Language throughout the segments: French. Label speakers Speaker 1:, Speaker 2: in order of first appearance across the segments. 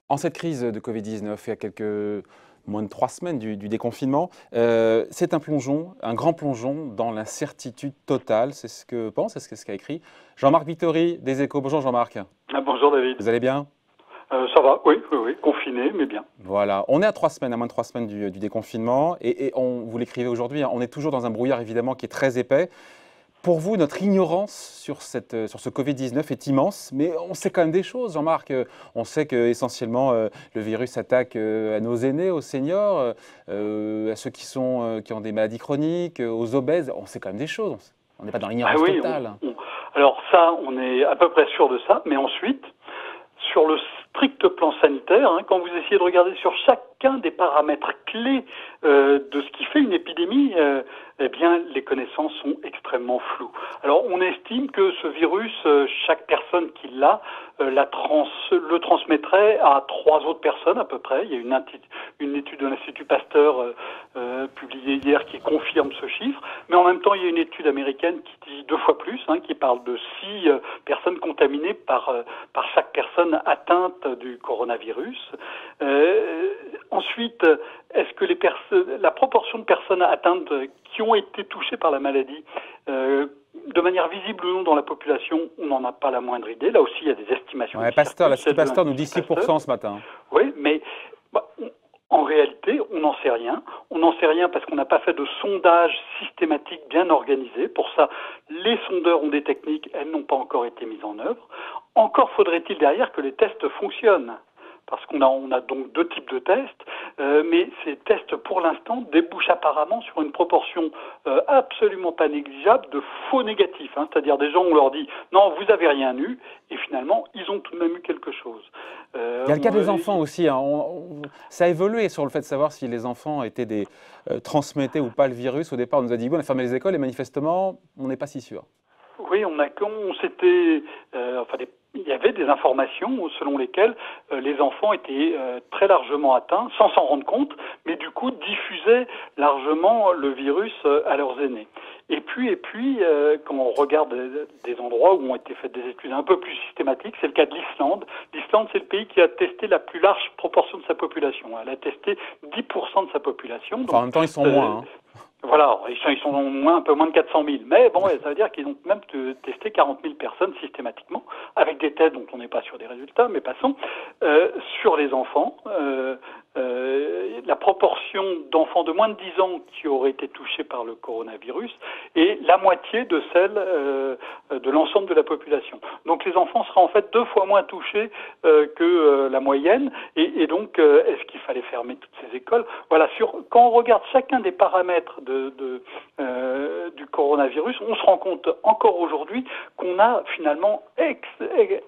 Speaker 1: En cette crise de Covid-19, il y a moins de 3 semaines du déconfinement, c'est un plongeon, un grand plongeon dans l'incertitude totale. C'est ce que pense, c'est ce qu'a écrit Jean-Marc Vittori des Échos. Bonjour Jean-Marc.
Speaker 2: Ah, bonjour David.
Speaker 1: Vous allez bien?
Speaker 2: Ça va, oui, confiné, mais bien.
Speaker 1: Voilà, on est à 3 semaines, à moins de 3 semaines du déconfinement, et vous l'écrivez aujourd'hui, hein, on est toujours dans un brouillard évidemment qui est très épais. Pour vous, notre ignorance sur ce Covid-19 est immense, mais on sait quand même des choses, Jean-Marc. On sait qu'essentiellement, le virus attaque à nos aînés, aux seniors, à ceux qui ont des maladies chroniques, aux obèses. On sait quand même des choses. On n'est pas dans l'ignorance totale.
Speaker 2: Alors ça, on est à peu près sûr de ça, mais ensuite, sur le strict plan sanitaire, quand vous essayez de regarder sur chacun des paramètres clés de ce qui fait une épidémie, eh bien, les connaissances sont extrêmement floues. Alors, on estime que ce virus, chaque personne qui l'a, le transmettrait à 3 autres personnes à peu près. Il y a une étude de l'Institut Pasteur publiée hier qui confirme ce chiffre. Mais en même temps, il y a une étude américaine qui dit 2 fois plus, qui parle de 6 personnes contaminées par chaque personne atteinte du coronavirus. Ensuite, est-ce que la proportion de personnes atteintes qui ont été touchées par la maladie, de manière visible ou non dans la population, on n'en a pas la moindre idée. Là aussi, il y a des estimations.
Speaker 1: L'Institut Pasteur nous dit 6% ce matin.
Speaker 2: Oui, mais en réalité, on n'en sait rien. On n'en sait rien parce qu'on n'a pas fait de sondage systématique bien organisé. Pour ça, les sondeurs ont des techniques, elles n'ont pas encore été mises en œuvre. Encore faudrait-il derrière que les tests fonctionnent. Parce qu'on a donc 2 types de tests, mais ces tests, pour l'instant, débouchent apparemment sur une proportion absolument pas négligeable de faux négatifs. C'est-à-dire des gens, on leur dit « Non, vous n'avez rien eu », et finalement, ils ont tout de même eu quelque chose.
Speaker 1: Il y a le cas des enfants aussi. Ça a évolué sur le fait de savoir si les enfants étaient transmettaient ou pas le virus. Au départ, on nous a dit « Oui, on a fermé les écoles », et manifestement, on n'est pas si sûr.
Speaker 2: Oui, il y avait des informations selon lesquelles les enfants étaient très largement atteints, sans s'en rendre compte, mais du coup diffusaient largement le virus à leurs aînés. Et puis, quand on regarde des endroits où ont été faites des études un peu plus systématiques, c'est le cas de l'Islande. L'Islande, c'est le pays qui a testé la plus large proportion de sa population. Elle a testé 10% de sa population.
Speaker 1: Enfin, en même temps, ils sont moins.
Speaker 2: Voilà, ils sont un peu moins de 400 000. Mais bon, ça veut dire qu'ils ont même testé 40 000 personnes systématiquement, avec des tests dont on n'est pas sûr des résultats, mais passons. Sur les enfants, la proportion d'enfants de moins de 10 ans qui auraient été touchés par le coronavirus est la moitié de celle de l'ensemble de la population. Donc les enfants seraient en fait 2 fois moins touchés que la moyenne. Et donc, est-ce qu'il fallait fermer toutes ces écoles? Voilà, quand on regarde chacun des paramètres du coronavirus, on se rend compte encore aujourd'hui qu'on a finalement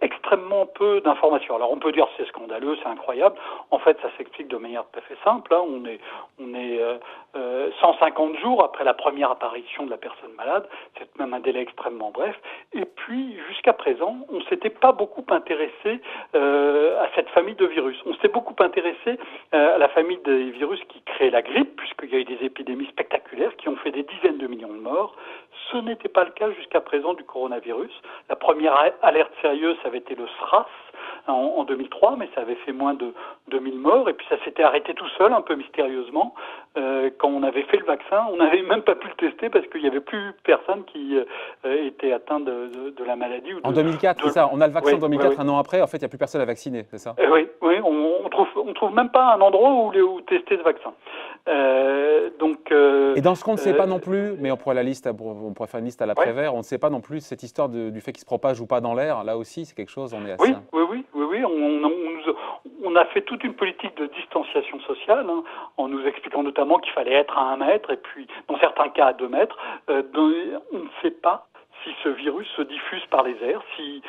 Speaker 2: extrêmement peu d'informations. Alors on peut dire c'est scandaleux, c'est incroyable. En fait, ça s'explique de manière tout à fait simple. On est 150 jours après la première apparition de la personne malade. C'est même un délai extrêmement bref. Et puis, jusqu'à présent, on ne s'était pas beaucoup intéressé à cette famille de virus. On s'est beaucoup intéressé à la famille des virus qui créent la grippe, puisqu'il y a eu des épidémies spectaculaires qui ont fait des dizaines de millions de morts. Ce n'était pas le cas jusqu'à présent du coronavirus. La première alerte sérieuse, ça avait été le SRAS en 2003, mais ça avait fait moins de 2000 morts, et puis ça s'était arrêté tout seul, un peu mystérieusement. Quand on avait fait le vaccin, on n'avait même pas pu le tester parce qu'il n'y avait plus personne qui était atteint de la maladie.
Speaker 1: En 2004, c'est ça, on a le vaccin en 2004, un an après, en fait, il n'y a plus personne à vacciner, c'est ça?
Speaker 2: Oui, on trouve même pas un endroit où tester ce vaccin.
Speaker 1: Et dans ce qu'on ne sait pas non plus, mais on pourrait faire une liste à l'après-vert, on ne sait pas non plus cette histoire du fait qu'il se propage ou pas dans l'air. Là aussi, c'est quelque chose, on est à ça.
Speaker 2: Oui, on a fait toute une politique de distanciation sociale, en nous expliquant notamment qu'il fallait être à 1 mètre, et puis dans certains cas à 2 mètres. On ne sait pas si ce virus se diffuse par les airs, si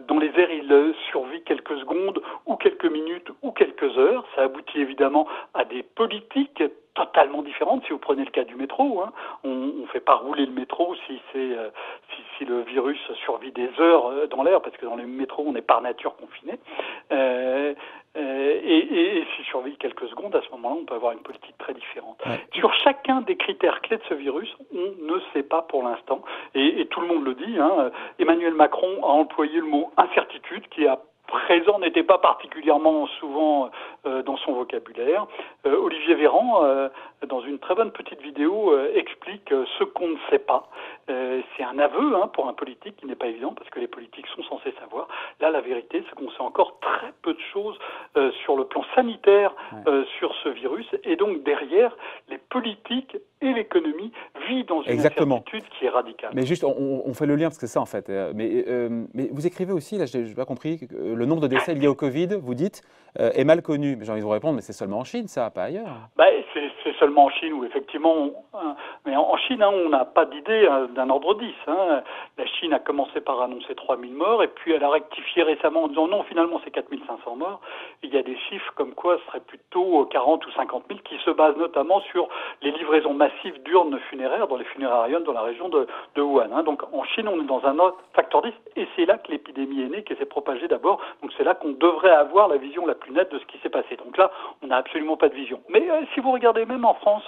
Speaker 2: dans les airs il survit quelques secondes ou quelques minutes ou quelques heures. Ça aboutit évidemment à des politiques totalement différentes. Si vous prenez le cas du métro, on ne fait pas rouler le métro si le virus survit des heures dans l'air, parce que dans les métros on est par nature confiné. Et s'il survit quelques secondes, à ce moment-là, on peut avoir une politique très différente.
Speaker 1: Ouais.
Speaker 2: Sur chacun des critères clés de ce virus, on ne sait pas pour l'instant, et tout le monde le dit, hein. Emmanuel Macron a employé le mot incertitude, qui a présent n'était pas particulièrement souvent dans son vocabulaire. Olivier Véran, dans une très bonne petite vidéo, explique ce qu'on ne sait pas. C'est un aveu pour un politique qui n'est pas évident, parce que les politiques sont censés savoir. Là, la vérité, c'est qu'on sait encore très peu de choses sur le plan sanitaire sur ce virus. Et donc, derrière, les politiques et l'économie vivent dans une incertitude qui est radicale.
Speaker 1: Mais juste, on fait le lien, parce que c'est ça, en fait. Mais vous écrivez aussi, là, je n'ai pas compris, le nombre de décès liés au Covid, vous dites, est mal connu. Mais j'ai envie de vous répondre, mais c'est seulement en Chine, ça, pas ailleurs.
Speaker 2: C'est seulement en Chine où, effectivement, mais en Chine, on n'a pas d'idée d'un ordre 10. La Chine a commencé par annoncer 3000 morts, et puis elle a rectifié récemment en disant non, finalement, c'est 4500 morts. Il y a des chiffres comme quoi ce serait plutôt 40 ou 50 000, qui se basent notamment sur les livraisons massives d'urnes funéraires dans les funérariums dans la région de Wuhan. Donc en Chine, on est dans un autre facteur 10, et c'est là que l'épidémie est née, qu'elle s'est propagée d'abord. Donc c'est là qu'on devrait avoir la vision la plus nette de ce qui s'est passé. Donc là, on n'a absolument pas de vision. Mais si vous regardez même en France,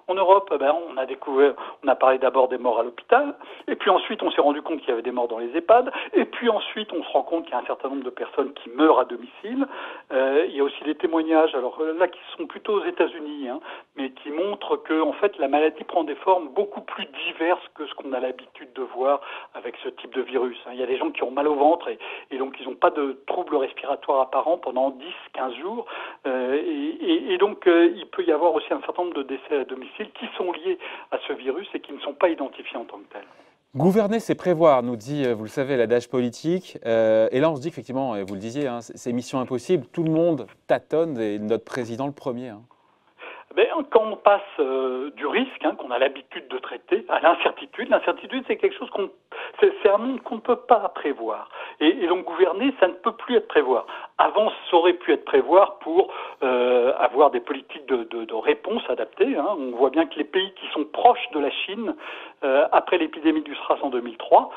Speaker 2: en Europe, on a découvert, on a parlé d'abord des morts à l'hôpital, et puis ensuite on s'est rendu compte qu'il y avait des morts dans les EHPAD, et puis ensuite on se rend compte qu'il y a un certain nombre de personnes qui meurent à domicile. Il y a aussi des témoignages, alors là qui sont plutôt aux États-Unis, mais qui montrent que en fait la maladie prend des formes beaucoup plus diverses que ce qu'on a l'habitude de voir avec ce type de virus. Il y a des gens qui ont mal au ventre et donc ils n'ont pas de troubles respiratoires apparents pendant 10-15 jours, et donc il peut y avoir aussi un certain nombre de décès à domicile qui sont liés à ce virus et qui ne sont pas identifiés en tant que tels.
Speaker 1: Gouverner, c'est prévoir, nous dit, vous le savez, l'adage politique. Et là, on se dit qu'effectivement, vous le disiez, c'est mission impossible. Tout le monde tâtonne, et notre président le premier.
Speaker 2: Quand on passe du risque, qu'on a l'habitude de traiter, à l'incertitude, l'incertitude, c'est quelque chose c'est un monde qu'on ne peut pas prévoir. Et donc gouverner, ça ne peut plus être prévoir. Avant, ça aurait pu être prévoir pour avoir des politiques de réponse adaptées. On voit bien que les pays qui sont proches de la Chine, après l'épidémie du SRAS en 2003,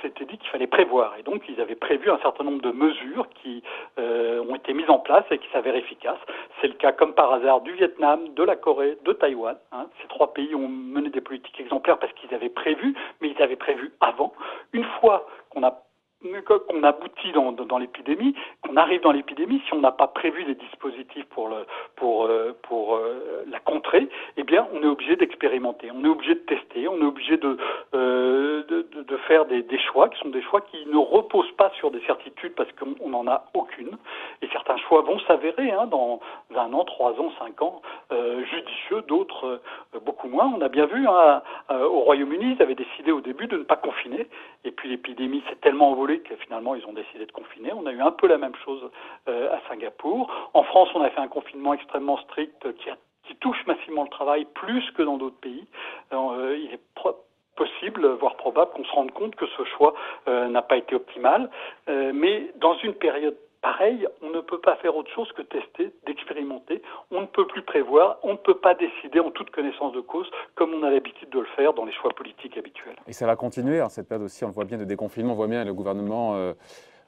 Speaker 2: s'étaient dit qu'il fallait prévoir. Et donc, ils avaient prévu un certain nombre de mesures qui ont été mises en place et qui s'avèrent efficaces. C'est le cas, comme par hasard, du Vietnam, de la Corée, de Taïwan. Ces trois pays ont mené des politiques exemplaires parce qu'ils avaient prévu, mais ils avaient prévu avant. Une fois qu'on aboutit dans l'épidémie, qu'on arrive dans l'épidémie, si on n'a pas prévu des dispositifs pour la contrer, eh bien, on est obligé d'expérimenter, on est obligé de tester, on est obligé de faire des choix qui sont des choix qui ne reposent pas sur des certitudes parce qu'on n'en a aucune. Et certains choix vont s'avérer dans 1 an, 3 ans, 5 ans judicieux, d'autres beaucoup moins. On a bien vu au Royaume-Uni, ils avaient décidé au début de ne pas confiner, et puis l'épidémie s'est tellement envolée que finalement ils ont décidé de confiner. On a eu un peu la même chose à Singapour. En France, on a fait un confinement extrêmement strict qui touche massivement le travail plus que dans d'autres pays. Il est possible, voire probable, qu'on se rende compte que ce choix n'a pas été optimal. Mais dans une période pareil, on ne peut pas faire autre chose que tester, d'expérimenter. On ne peut plus prévoir, on ne peut pas décider en toute connaissance de cause, comme on a l'habitude de le faire dans les choix politiques habituels.
Speaker 1: Et ça va continuer, cette période aussi, on le voit bien, de déconfinement, on voit bien le gouvernement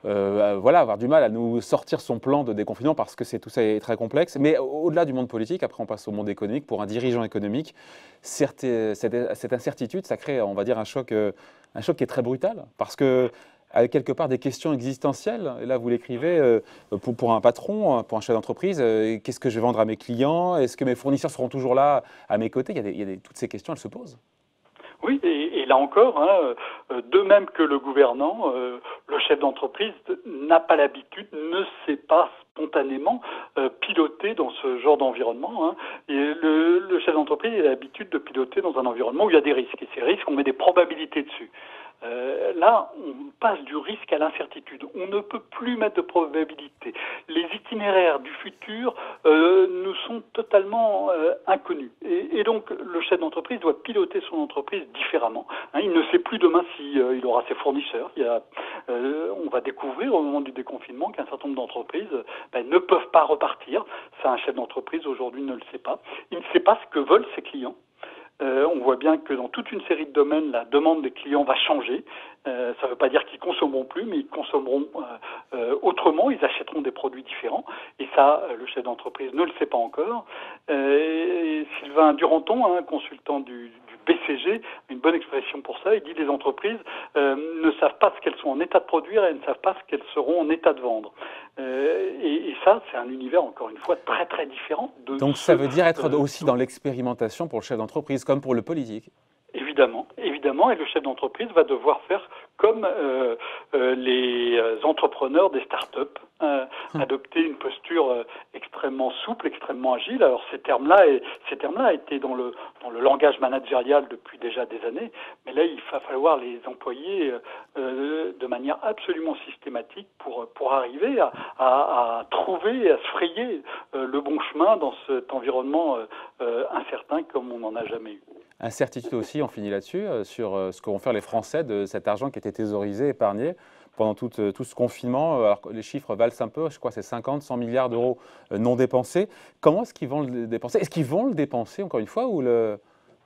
Speaker 1: avoir du mal à nous sortir son plan de déconfinement parce que tout ça est très complexe. Mais au-delà du monde politique, après on passe au monde économique. Pour un dirigeant économique, cette incertitude, ça crée, on va dire, un choc qui est très brutal parce que quelque part des questions existentielles. Et là, vous l'écrivez pour un patron, pour un chef d'entreprise. Qu'est-ce que je vais vendre à mes clients? Est-ce que mes fournisseurs seront toujours là à mes côtés? Toutes ces questions, elles se posent.
Speaker 2: Oui, et là encore, de même que le gouvernant, le chef d'entreprise n'a pas l'habitude, ne sait pas spontanément piloter dans ce genre d'environnement. Et le chef d'entreprise a l'habitude de piloter dans un environnement où il y a des risques. Et ces risques, on met des probabilités dessus. Là, on passe du risque à l'incertitude. On ne peut plus mettre de probabilité. Les itinéraires du futur nous sont totalement inconnus. Et donc, le chef d'entreprise doit piloter son entreprise différemment. Il ne sait plus demain s'il aura ses fournisseurs. On va découvrir au moment du déconfinement qu'un certain nombre d'entreprises ne peuvent pas repartir. Ça, un chef d'entreprise aujourd'hui ne le sait pas. Il ne sait pas ce que veulent ses clients. On voit bien que dans toute une série de domaines, la demande des clients va changer. Ça ne veut pas dire qu'ils consommeront plus, mais ils consommeront autrement, ils achèteront des produits différents. Et ça, le chef d'entreprise ne le sait pas encore. Sylvain Duranton, consultant du BCG, une bonne expression pour ça, il dit que les entreprises ne savent pas ce qu'elles sont en état de produire et ne savent pas ce qu'elles seront en état de vendre. Et ça, c'est un univers, encore une fois, très très différent.
Speaker 1: Donc ça veut dire être aussi dans l'expérimentation pour le chef d'entreprise, comme pour le politique.
Speaker 2: Évidemment, évidemment, et le chef d'entreprise va devoir faire comme les entrepreneurs des startups, adopter une posture extrêmement souple, extrêmement agile. Alors ces termes-là étaient dans le langage managérial depuis déjà des années, mais là il va falloir les employer de manière absolument systématique pour arriver à trouver, à se frayer le bon chemin dans cet environnement incertain comme on n'en a jamais eu.
Speaker 1: Incertitude aussi, on finit là-dessus, sur ce que vont faire les Français de cet argent qui était thésaurisé, épargné pendant tout ce confinement. Alors, les chiffres valent un peu, je crois que c'est 50, 100 milliards d'euros non dépensés. Comment est-ce qu'ils vont le dépenser? Est-ce qu'ils vont le dépenser, encore une fois, ou le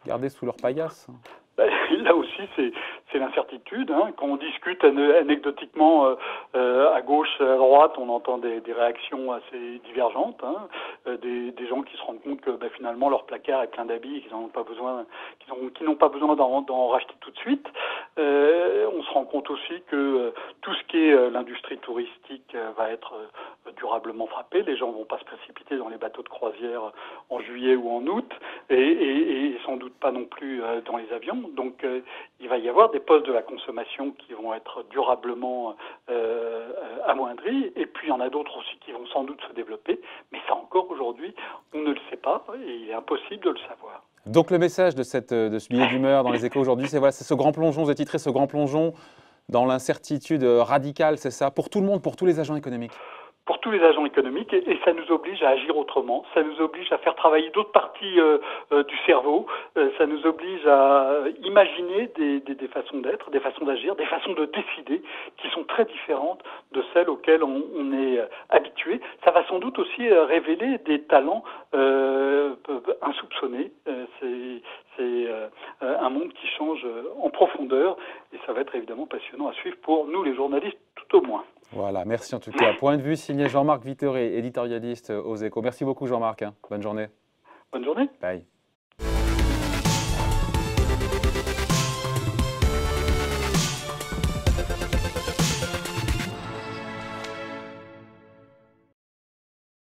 Speaker 1: garder sous leur paillasse?
Speaker 2: Là aussi, c'est l'incertitude. Quand on discute anecdotiquement à gauche, à droite, on entend des réactions assez divergentes. Des gens qui se rendent compte que finalement leur placard est plein d'habits et qu'ils n'ont pas besoin, d'en racheter tout de suite. On se rend compte aussi que tout ce qui est l'industrie touristique va être durablement frappé. Les gens ne vont pas se précipiter dans les bateaux de croisière en juillet ou en août et sans doute pas non plus dans les avions. Donc il va y avoir des postes de la consommation qui vont être durablement amoindris, et puis il y en a d'autres aussi qui vont sans doute se développer, mais ça encore aujourd'hui on ne le sait pas et il est impossible de le savoir.
Speaker 1: Donc le message de ce billet d'humeur dans les Échos aujourd'hui, c'est ce grand plongeon, vous avez titré ce grand plongeon dans l'incertitude radicale, c'est ça, pour tout le monde, pour tous les agents économiques?
Speaker 2: Pour tous les agents économiques, et ça nous oblige à agir autrement, ça nous oblige à faire travailler d'autres parties du cerveau, ça nous oblige à imaginer des façons d'être, des façons d'agir, des façons de décider qui sont très différentes de celles auxquelles on est habitué. Ça va sans doute aussi révéler des talents insoupçonnés. C'est un monde qui change en profondeur, et ça va être évidemment passionnant à suivre pour nous les journalistes tout au moins.
Speaker 1: Voilà, merci en tout cas. Point de vue signé Jean-Marc Vittoret, éditorialiste aux Échos. Merci beaucoup Jean-Marc. Bonne journée.
Speaker 2: Bonne journée.
Speaker 1: Bye.